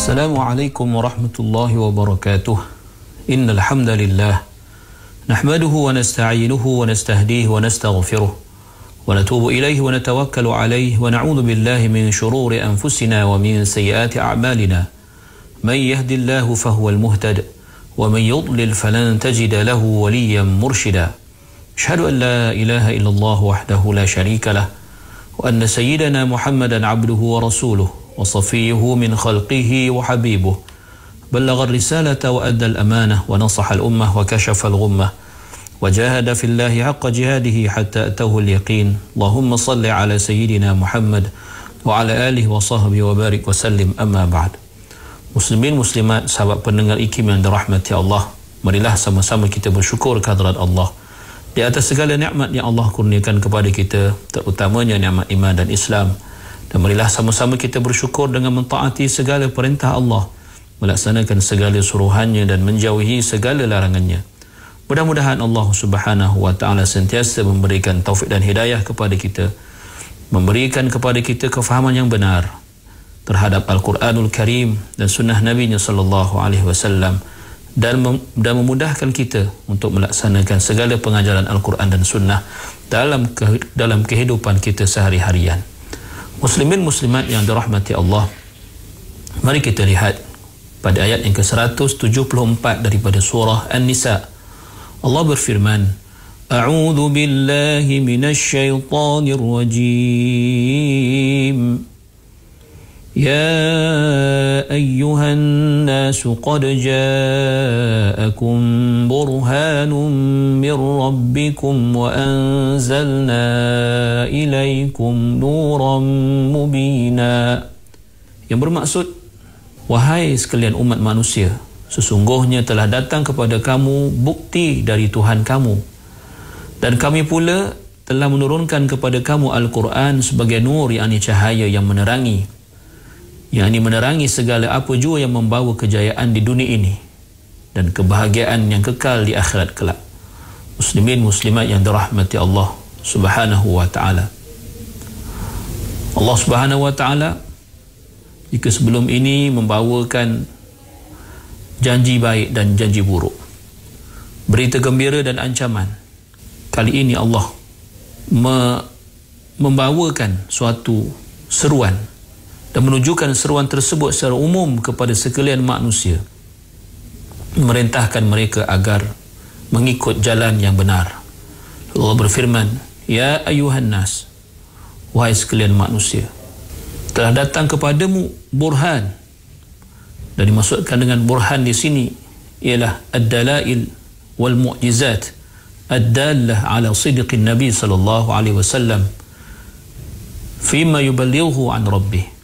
Assalamualaikum warahmatullahi wabarakatuh. Innal hamdalillah nahmaduhu wa nasta'inuhu wa nastahdihi wa nastaghfiruh wa natubu ilaihi wa natawakkalu alaihi wa na'udzu billahi min shururi anfusina wa min sayyiati a'malina. Man yahdihillahu fahuwal muhtad wa man yudlil falan tajida lahu waliyyan murshida. Asyhadu an la ilaha illallah wahdahu la syarika lah wa anna sayyidana Muhammadan 'abduhu wa rasuluh وصفيه من خلقه وحبيبه بلغ الرسالة وأدى الأمانة ونصح الأمة وكشف الغمة وجاهد في الله حق جهاده حتى أتاه اليقين اللهم صل على سيدنا محمد وعلى آله وصحبه وبارك وسلم أما بعد. Muslimin muslimat, sahabat pendengar IKIM yang dirahmati Allah, marilah sama-sama kita bersyukur kehadrat Allah di atas segala nikmat yang Allah kurniakan kepada kita, terutamanya nikmat iman dan Islam. Dan marilah sama-sama kita bersyukur dengan mentaati segala perintah Allah, melaksanakan segala suruhannya dan menjauhi segala larangannya. Mudah-mudahan Allah Subhanahu wa taala sentiasa memberikan taufik dan hidayah kepada kita, memberikan kepada kita kefahaman yang benar terhadap Al-Quranul Karim dan sunnah Nabi-Nya sallallahu alaihi wasallam, dan memudahkan kita untuk melaksanakan segala pengajaran Al-Quran dan sunnah dalam kehidupan kita sehari-harian. Muslimin muslimat yang dirahmati Allah, mari kita lihat pada ayat yang ke-174 daripada surah An-Nisa. Allah berfirman, A'udzu billahi minasy syaithanir rajim. Ya ayyuhan nasu qad ja'akum burhanun min rabbikum wa anzalna ilaikum nuran mubina. Yang bermaksud, wahai sekalian umat manusia, sesungguhnya telah datang kepada kamu bukti dari Tuhan kamu, dan kami pula telah menurunkan kepada kamu Al-Quran sebagai nur, yakni cahaya yang menerangi, yakni menerangi segala apa jua yang membawa kejayaan di dunia ini dan kebahagiaan yang kekal di akhirat kelak. Muslimin muslimat yang dirahmati Allah Subhanahu wa taala. Allah Subhanahu wa taala jika sebelum ini membawakan janji baik dan janji buruk, berita gembira dan ancaman, kali ini Allah membawakan suatu seruan dan menunjukkan seruan tersebut secara umum kepada sekalian manusia, memerintahkan mereka agar mengikut jalan yang benar. Allah berfirman, Ya ayuhan nas, wahai sekalian manusia, telah datang kepadamu burhan. Dan dimaksudkan dengan burhan di sini ialah ad-dalail wal mu'jizat ad-dallah ala sidqin Nabi sallallahu alaihi wasallam fima yuballighu an rabbih.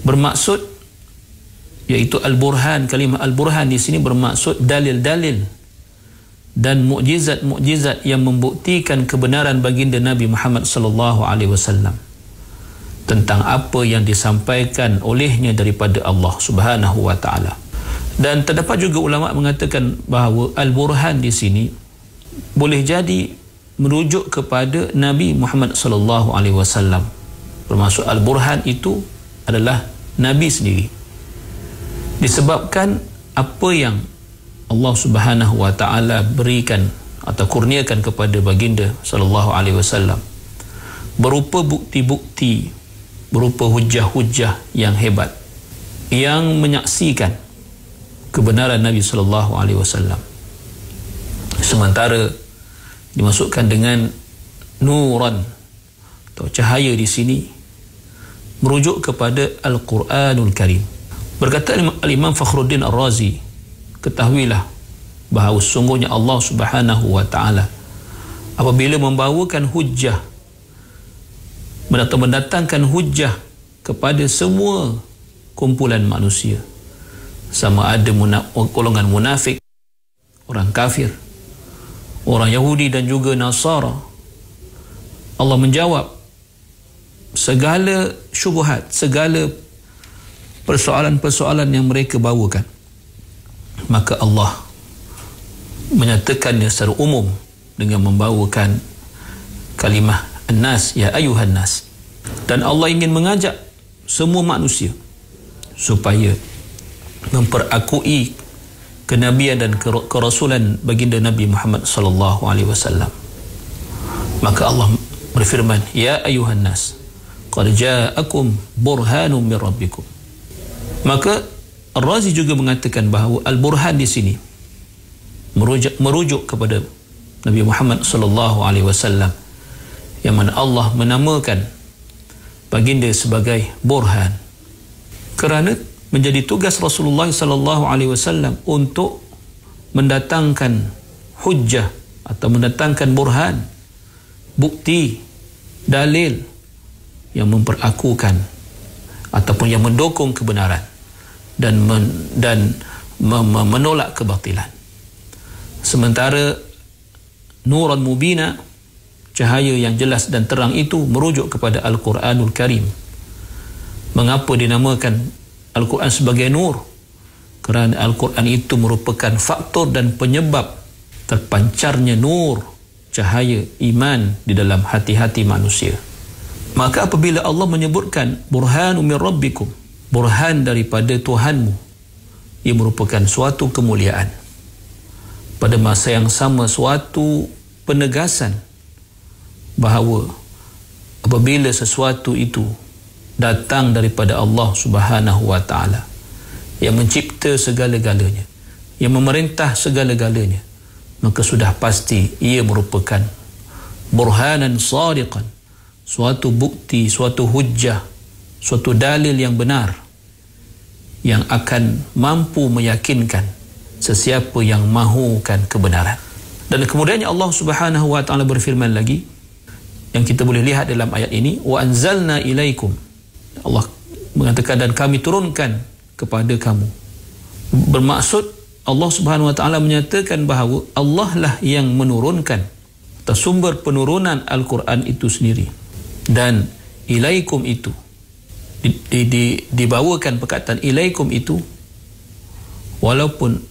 Bermaksud, iaitu al-burhan, kalimah al-burhan di sini bermaksud dalil-dalil dan mukjizat-mukjizat yang membuktikan kebenaran baginda Nabi Muhammad sallallahu alaihi wasallam tentang apa yang disampaikan olehnya daripada Allah Subhanahu wa taala. Dan terdapat juga ulama mengatakan bahawa al-burhan di sini boleh jadi merujuk kepada Nabi Muhammad sallallahu alaihi wasallam. Bermaksud al-burhan itu adalah Nabi sendiri, disebabkan apa yang Allah Subhanahu wa taala berikan atau kurniakan kepada baginda sallallahu alaihi wasallam berupa bukti-bukti, berupa hujah-hujah yang hebat yang menyaksikan kebenaran Nabi sallallahu alaihi wasallam. Sementara dimasukkan dengan nuran atau cahaya di sini merujuk kepada Al-Quranul Karim. Berkata Al-Imam Fakhruddin Ar-Razi, ketahuilah bahawa sesungguhnya Allah Subhanahu wa taala apabila membawakan hujah atau mendatangkan hujah kepada semua kumpulan manusia, sama ada golongan munafik, orang kafir, orang Yahudi dan juga Nasara, Allah menjawab segala syubhat, segala persoalan-persoalan yang mereka bawakan. Maka Allah menyatakannya secara umum dengan membawakan kalimah an-nas, ya ayuhan nas. Dan Allah ingin mengajak semua manusia supaya memperakui kenabian dan kerasulan baginda Nabi Muhammad sallallahu alaihi wasallam. Maka Allah berfirman, ya ayuhan nas qad ja'akum burhanun min rabbikum. Maka Ar-Razi juga mengatakan bahawa al-burhan di sini merujuk kepada Nabi Muhammad sallallahu alaihi wasallam, yang mana Allah menamakan baginda sebagai burhan kerana menjadi tugas Rasulullah sallallahu alaihi wasallam untuk mendatangkan hujjah atau mendatangkan burhan, bukti, dalil yang memperakukan ataupun yang mendukung kebenaran dan menolak kebatilan. Sementara nuran mubina, cahaya yang jelas dan terang itu merujuk kepada Al-Quranul Karim. Mengapa dinamakan Al-Quran sebagai nur? Kerana Al-Quran itu merupakan faktor dan penyebab terpancarnya nur, cahaya iman di dalam hati-hati manusia. Maka apabila Allah menyebutkan burhanun min rabbikum, burhan daripada Tuhanmu, ia merupakan suatu kemuliaan. Pada masa yang sama, suatu penegasan bahawa apabila sesuatu itu datang daripada Allah Subhanahu wa ta'ala, yang mencipta segala-galanya, yang memerintah segala-galanya, maka sudah pasti ia merupakan burhanan sadiqan, suatu bukti, suatu hujjah, suatu dalil yang benar, yang akan mampu meyakinkan sesiapa yang mahukan kebenaran. Dan kemudiannya Allah Subhanahu wa ta'ala berfirman lagi, yang kita boleh lihat dalam ayat ini, wa anzalna ilaikum, Allah mengatakan dan kami turunkan kepada kamu. Bermaksud Allah Subhanahu wa ta'ala menyatakan bahawa Allah lah yang menurunkan atau sumber penurunan Al-Quran itu sendiri. Dan ilaikum itu dibawakan perkataan ilaikum itu, walaupun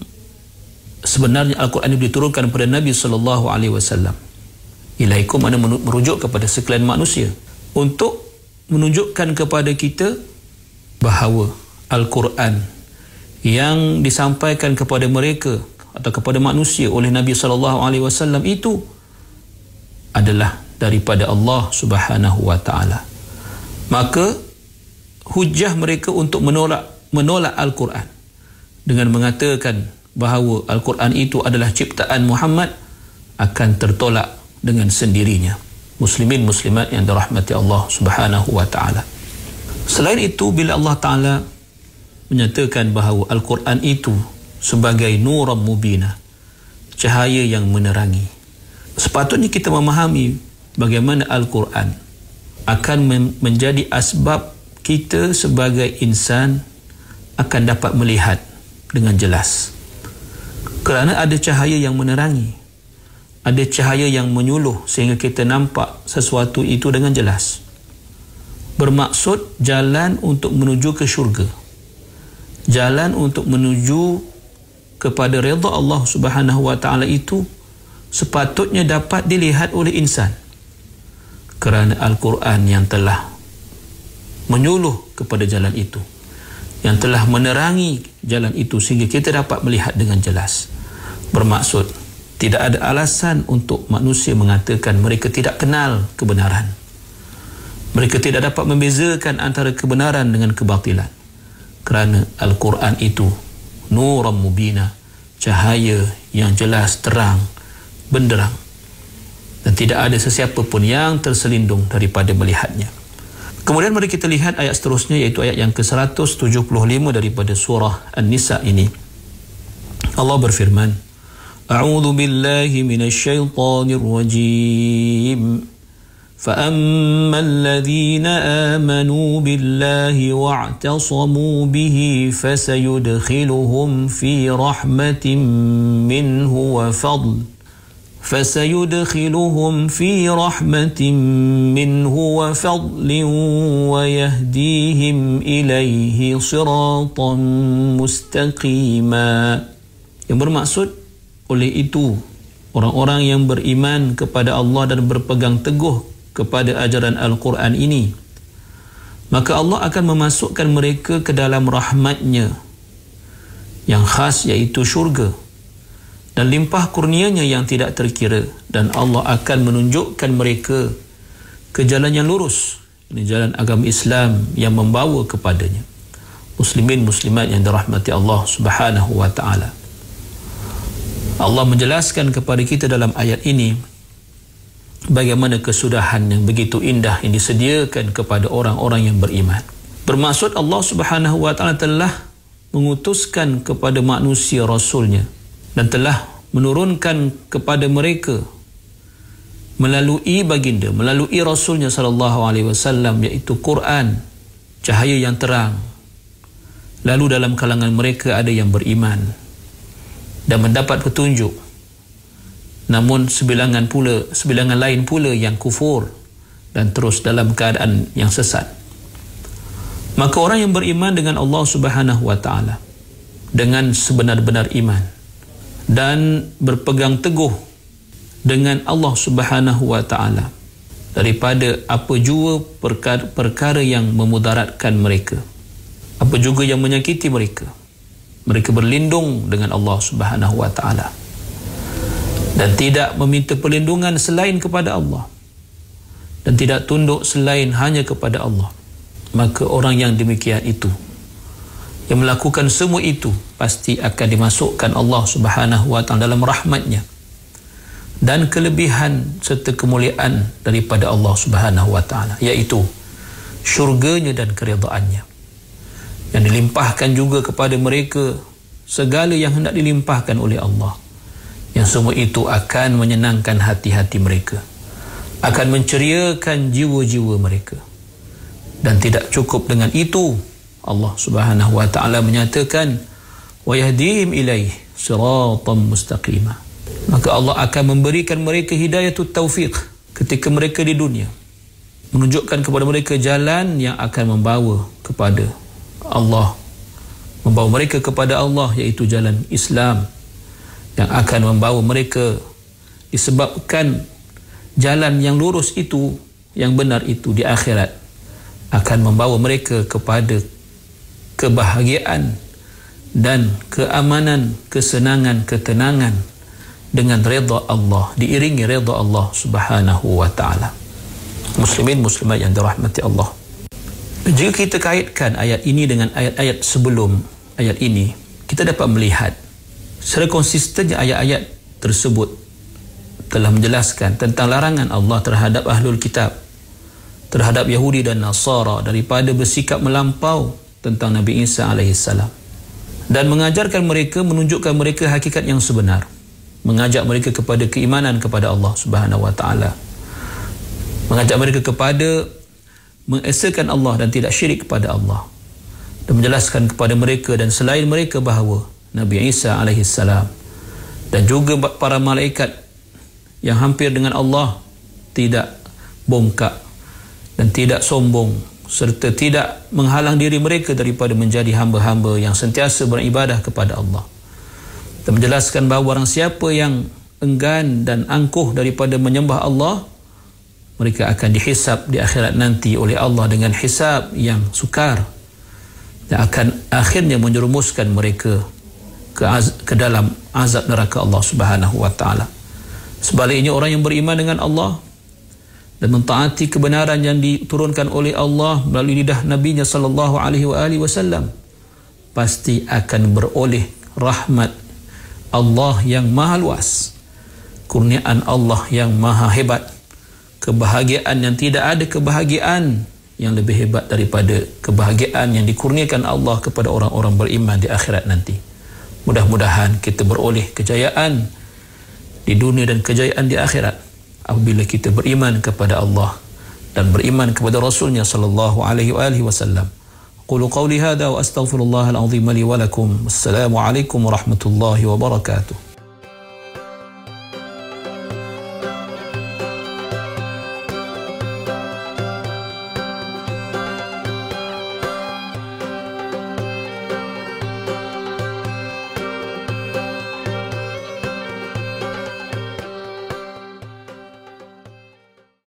sebenarnya Al-Quran itu diturunkan kepada Nabi sallallahu alaihi wasallam. Ilaikum mana merujuk kepada sekalian manusia, untuk menunjukkan kepada kita bahawa Al-Quran yang disampaikan kepada mereka atau kepada manusia oleh Nabi sallallahu alaihi wasallam itu adalah daripada Allah Subhanahu wa ta'ala. Maka hujah mereka untuk menolak Al-Quran dengan mengatakan bahawa Al-Quran itu adalah ciptaan Muhammad akan tertolak dengan sendirinya. Muslimin muslimat yang dirahmati Allah Subhanahu wa ta'ala. Selain itu, bila Allah Ta'ala menyatakan bahawa Al-Quran itu sebagai nuram mubina, cahaya yang menerangi, sepatutnya kita memahami bagaimana Al-Quran akan menjadi asbab kita sebagai insan akan dapat melihat dengan jelas. Kerana ada cahaya yang menerangi, ada cahaya yang menyuluh sehingga kita nampak sesuatu itu dengan jelas. Bermaksud jalan untuk menuju ke syurga, jalan untuk menuju kepada redha Allah Subhanahu wa ta'ala itu sepatutnya dapat dilihat oleh insan, kerana Al-Quran yang telah menyuluh kepada jalan itu, yang telah menerangi jalan itu sehingga kita dapat melihat dengan jelas. Bermaksud tidak ada alasan untuk manusia mengatakan mereka tidak kenal kebenaran, mereka tidak dapat membezakan antara kebenaran dengan kebatilan, kerana Al-Quran itu nuram mubina, cahaya yang jelas, terang, benderang, dan tidak ada sesiapa pun yang terselindung daripada melihatnya. Kemudian mari kita lihat ayat seterusnya, iaitu ayat yang ke-175 daripada surah An-Nisa ini. Allah berfirman, A'udzu billahi minasyaitonir rajim. فَأَمَّا الَّذِينَ آمَنُوا بِاللَّهِ وَاعْتَصَمُوا بِهِ فَسَيُدْخِلُهُمْ فِي رَحْمَةٍ مِّنْهُ وَفَضْلٍ وَيَهْدِيهِمْ إِلَيْهِ صِرَاطًا مُسْتَقِيمًا. Yang bermaksud, oleh itu orang-orang yang beriman kepada Allah dan berpegang teguh kepada ajaran Al-Quran ini, maka Allah akan memasukkan mereka ke dalam rahmat-Nya yang khas, iaitu syurga, dan limpah kurnianya yang tidak terkira, dan Allah akan menunjukkan mereka ke jalan yang lurus. Ini jalan agama Islam yang membawa kepadanya. Muslimin muslimat yang dirahmati Allah Subhanahu wa taala. Allah menjelaskan kepada kita dalam ayat ini bagaimana kesudahan yang begitu indah yang disediakan kepada orang-orang yang beriman. Bermaksud Allah Subhanahu wa taala telah mengutuskan kepada manusia rasulnya dan telah menurunkan kepada mereka melalui baginda, melalui rasulnya sallallahu alaihi wasallam, iaitu Quran, cahaya yang terang. Lalu dalam kalangan mereka ada yang beriman dan mendapat petunjuk, namun sebilangan lain pula yang kufur dan terus dalam keadaan yang sesat. Maka orang yang beriman dengan Allah Subhanahu wa taala dengan sebenar-benar iman dan berpegang teguh dengan Allah Subhanahu wa taala daripada apa jua perkara yang memudaratkan mereka, apa juga yang menyakiti mereka. Mereka berlindung dengan Allah Subhanahu wa taala dan tidak meminta perlindungan selain kepada Allah dan tidak tunduk selain hanya kepada Allah. Maka orang yang demikian itu, yang melakukan semua itu, pasti akan dimasukkan Allah Subhanahu wa taala dalam rahmatnya dan kelebihan serta kemuliaan daripada Allah Subhanahu wa taala, iaitu syurganya dan keridhaannya, yang dilimpahkan juga kepada mereka segala yang hendak dilimpahkan oleh Allah, yang semua itu akan menyenangkan hati-hati mereka, akan menceriakan jiwa-jiwa mereka. Dan tidak cukup dengan itu, Allah Subhanahu wa taala menyatakan wa yahdihim ilaih siratan mustaqima. Maka Allah akan memberikan mereka hidayatut taufiq ketika mereka di dunia, menunjukkan kepada mereka jalan yang akan membawa kepada Allah, membawa mereka kepada Allah, iaitu jalan Islam, yang akan membawa mereka, disebabkan jalan yang lurus itu, yang benar itu di akhirat, akan membawa mereka kepada kebahagiaan dan keamanan, kesenangan, ketenangan dengan redha Allah, diiringi redha Allah Subhanahu wa taala. Muslimin muslimat yang dirahmati Allah, jika kita kaitkan ayat ini dengan ayat-ayat sebelum ayat ini, kita dapat melihat secara konsistennya ayat-ayat tersebut telah menjelaskan tentang larangan Allah terhadap ahlul kitab, terhadap Yahudi dan Nasara, daripada bersikap melampau tentang Nabi Isa alaihissalam dan mengajarkan mereka, menunjukkan mereka hakikat yang sebenar, mengajak mereka kepada keimanan kepada Allah Subhanahu wa taala, mengajak mereka kepada mengesakan Allah dan tidak syirik kepada Allah, dan menjelaskan kepada mereka dan selain mereka bahawa Nabi Isa alaihissalam dan juga para malaikat yang hampir dengan Allah tidak bongkak dan tidak sombong, serta tidak menghalang diri mereka daripada menjadi hamba-hamba yang sentiasa beribadah kepada Allah, dan menjelaskan bahawa orang siapa yang enggan dan angkuh daripada menyembah Allah, mereka akan dihisab di akhirat nanti oleh Allah dengan hisab yang sukar, dan akan akhirnya menjerumuskan mereka ke dalam azab neraka Allah Subhanahu wa taala. Sebaliknya, orang yang beriman dengan Allah dan mentaati kebenaran yang diturunkan oleh Allah melalui lidah Nabi-Nya sallallahu alaihi wasallam, pasti akan beroleh rahmat Allah yang maha luas, kurniaan Allah yang maha hebat, kebahagiaan yang tidak ada kebahagiaan yang lebih hebat daripada kebahagiaan yang dikurniakan Allah kepada orang-orang beriman di akhirat nanti. Mudah-mudahan kita beroleh kejayaan di dunia dan kejayaan di akhirat apabila kita beriman kepada Allah dan beriman kepada Rasulnya sallallahu alaihi wasallam. Qulu qawli hadha wa astaghfirullahal azim li wa lakum. Assalamu alaikum warahmatullahi wabarakatuh.